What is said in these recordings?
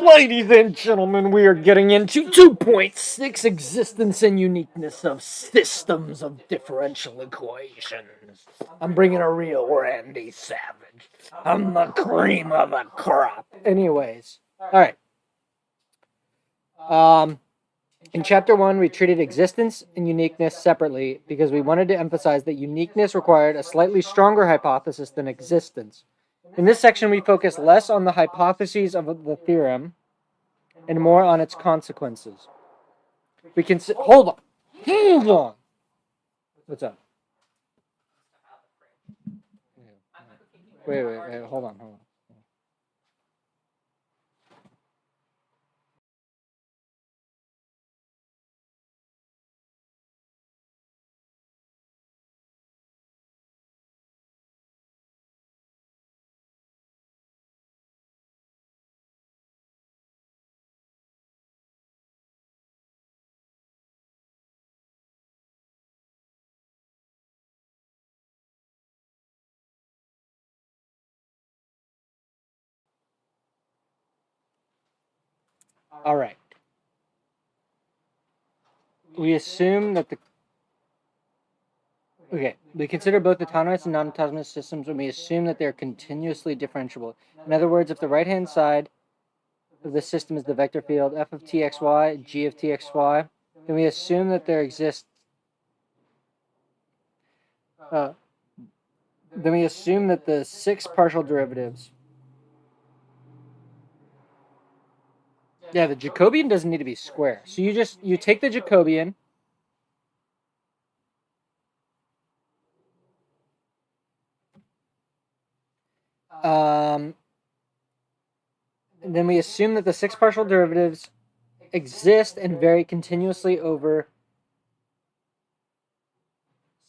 Ladies and gentlemen, we are getting into 2.6 existence and uniqueness of systems of differential equations. I'm bringing a real Randy Savage. I'm the cream of the crop. Anyways, all right. In chapter 1, we treated existence and uniqueness separately because we wanted to emphasize that uniqueness required a slightly stronger hypothesis than existence. In this section, we focus less on the hypotheses of the theorem and more on its consequences. We can hold on. What's up? Wait, hold on. All right. We assume that we consider both autonomous and non-autonomous systems when we assume that they're continuously differentiable. In other words, if the right-hand side of the system is the vector field f of txy, g of txy, then we assume that there exists. Then we assume that the 6 partial derivatives. Yeah, the Jacobian doesn't need to be square. So you take the Jacobian. Then we assume that the 6 partial derivatives exist and vary continuously over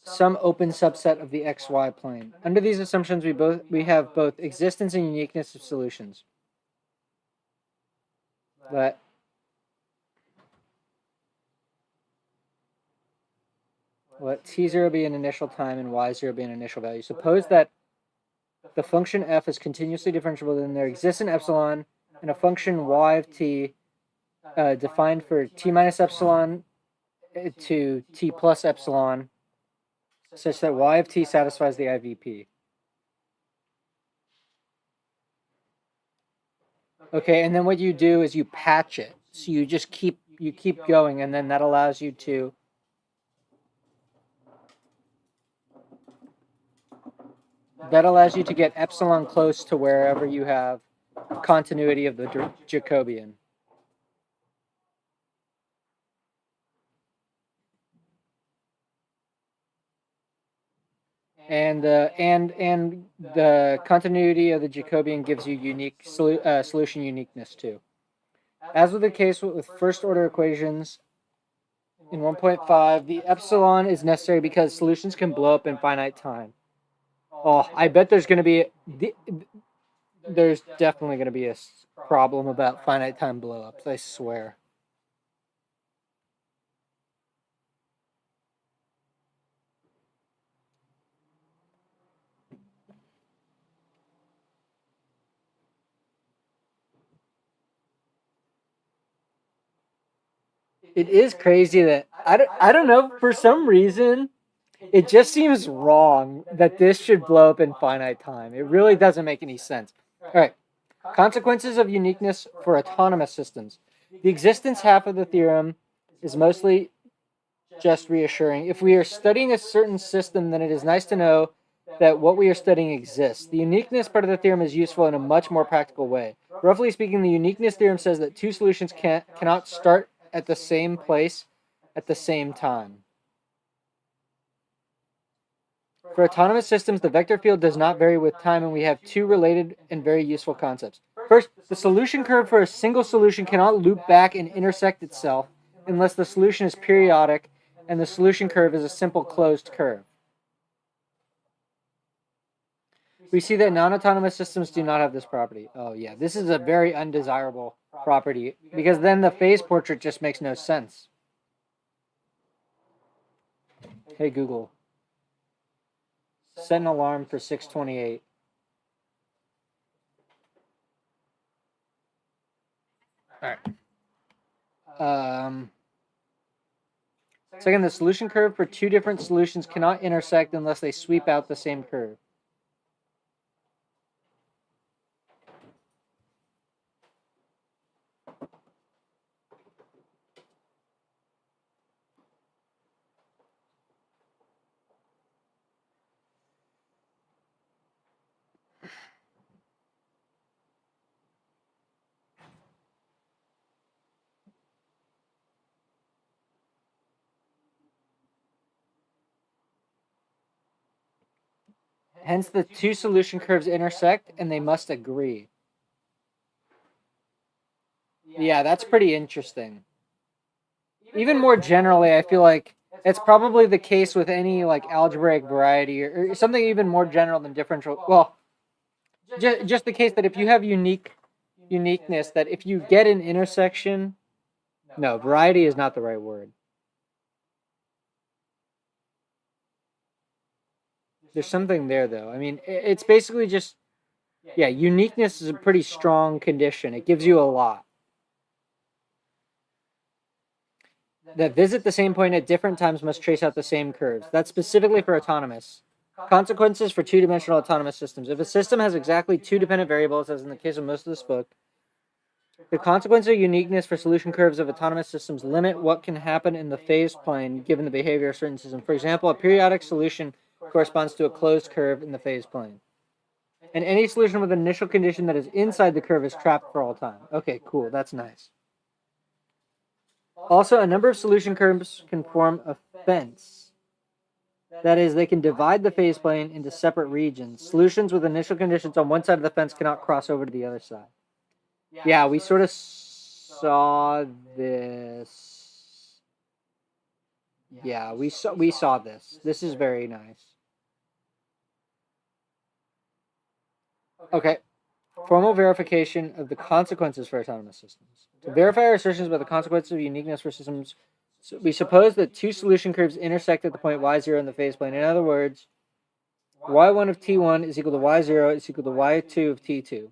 some open subset of the xy plane. Under these assumptions, we have both existence and uniqueness of solutions. Let t0 be an initial time and y0 be an initial value. Suppose that the function f is continuously differentiable, then there exists an epsilon and a function y of t defined for t minus epsilon to t plus epsilon, such that y of t satisfies the IVP. Okay, and then what you do is you patch it. So you just keep going, and then that allows you to get epsilon close to wherever you have continuity of the Jacobian. And the continuity of the Jacobian gives you unique solution uniqueness too. As with the case with first order equations in 1.5, the epsilon is necessary because solutions can blow up in finite time. Oh, I bet there's definitely going to be a problem about finite time blowups, I swear. It is crazy that I don't know, for some reason it just seems wrong that this should blow up in finite time. It really doesn't make any sense. All right. Consequences of uniqueness for autonomous systems. The existence half of the theorem is mostly just reassuring. If we are studying a certain system, then it is nice to know that what we are studying exists. The uniqueness part of the theorem is useful in a much more practical way. Roughly speaking, the uniqueness theorem says that two solutions cannot start at the same place at the same time. For autonomous systems, the vector field does not vary with time, and we have two related and very useful concepts. First, the solution curve for a single solution cannot loop back and intersect itself unless the solution is periodic and the solution curve is a simple closed curve. We see that non-autonomous systems do not have this property. Oh yeah, this is a very undesirable property because then the phase portrait just makes no sense. Hey Google, set an alarm for 6:28. All right. Second, the solution curve for two different solutions cannot intersect unless they sweep out the same curve. Hence, the two solution curves intersect and they must agree. Yeah, that's pretty interesting. Even more generally, I feel like it's probably the case with any like algebraic variety or something even more general than differential. Well, just the case that if you have uniqueness, that if you get an intersection, no, variety is not the right word. There's something there though. I mean, it's basically just, yeah, uniqueness is a pretty strong condition. It gives you a lot. That visit the same point at different times must trace out the same curves. That's specifically for autonomous. Consequences for two-dimensional autonomous systems. If a system has exactly two dependent variables, as in the case of most of this book, the consequence of uniqueness for solution curves of autonomous systems limit what can happen in the phase plane given the behavior of certain systems. For example, a periodic solution corresponds to a closed curve in the phase plane. And any solution with an initial condition that is inside the curve is trapped for all time. Okay, cool. That's nice. Also, a number of solution curves can form a fence. That is, they can divide the phase plane into separate regions. Solutions with initial conditions on one side of the fence cannot cross over to the other side. Yeah, we sort of saw this. Yeah, we saw this. This is very nice. Okay. Formal verification of the consequences for autonomous systems. To verify our assertions about the consequences of uniqueness for systems, we suppose that two solution curves intersect at the point y0 in the phase plane. In other words, y1 of t1 is equal to y0 is equal to y2 of t2.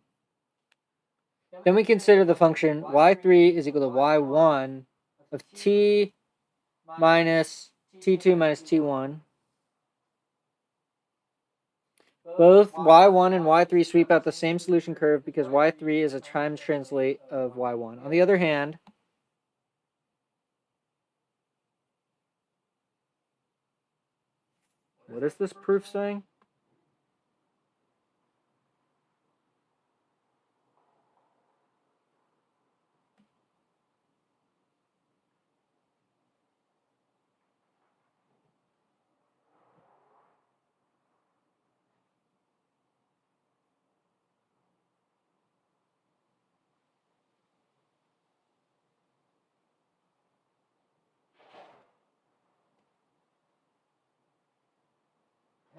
Then we consider the function y3 is equal to y1 of t minus t2 minus t1. Both y1 and y3 sweep out the same solution curve because y3 is a times translate of y1. On the other hand, what is this proof saying?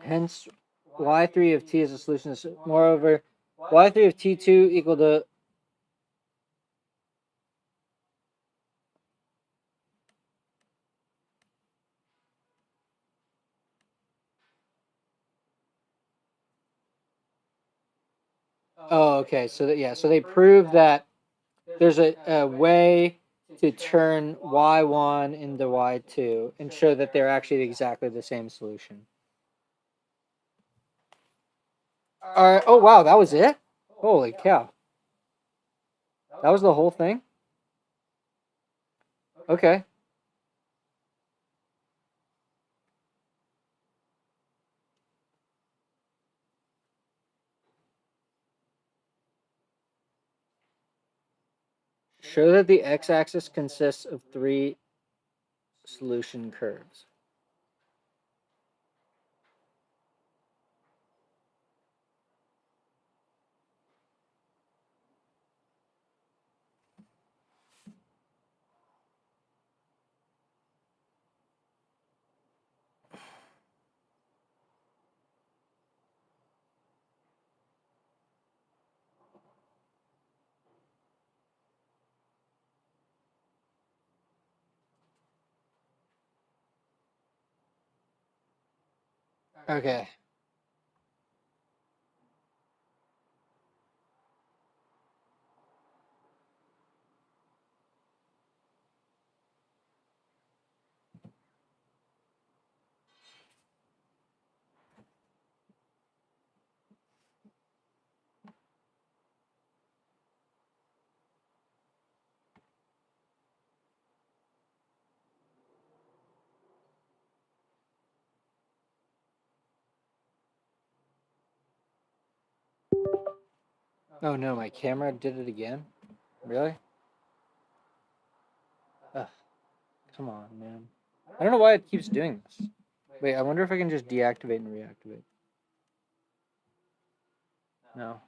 Hence, y3 of t is a solution. Moreover, y3 of t2 equal to okay. So that, yeah, so they prove that there's a way to turn y1 into y2 and show that they're actually exactly the same solution. Oh wow, that was it? Holy cow. That was the whole thing? Okay. Show that the x-axis consists of three solution curves. Okay. Oh no, my camera did it again? Really? Ugh, come on, man. I don't know why it keeps doing this. Wait, I wonder if I can just deactivate and reactivate. No.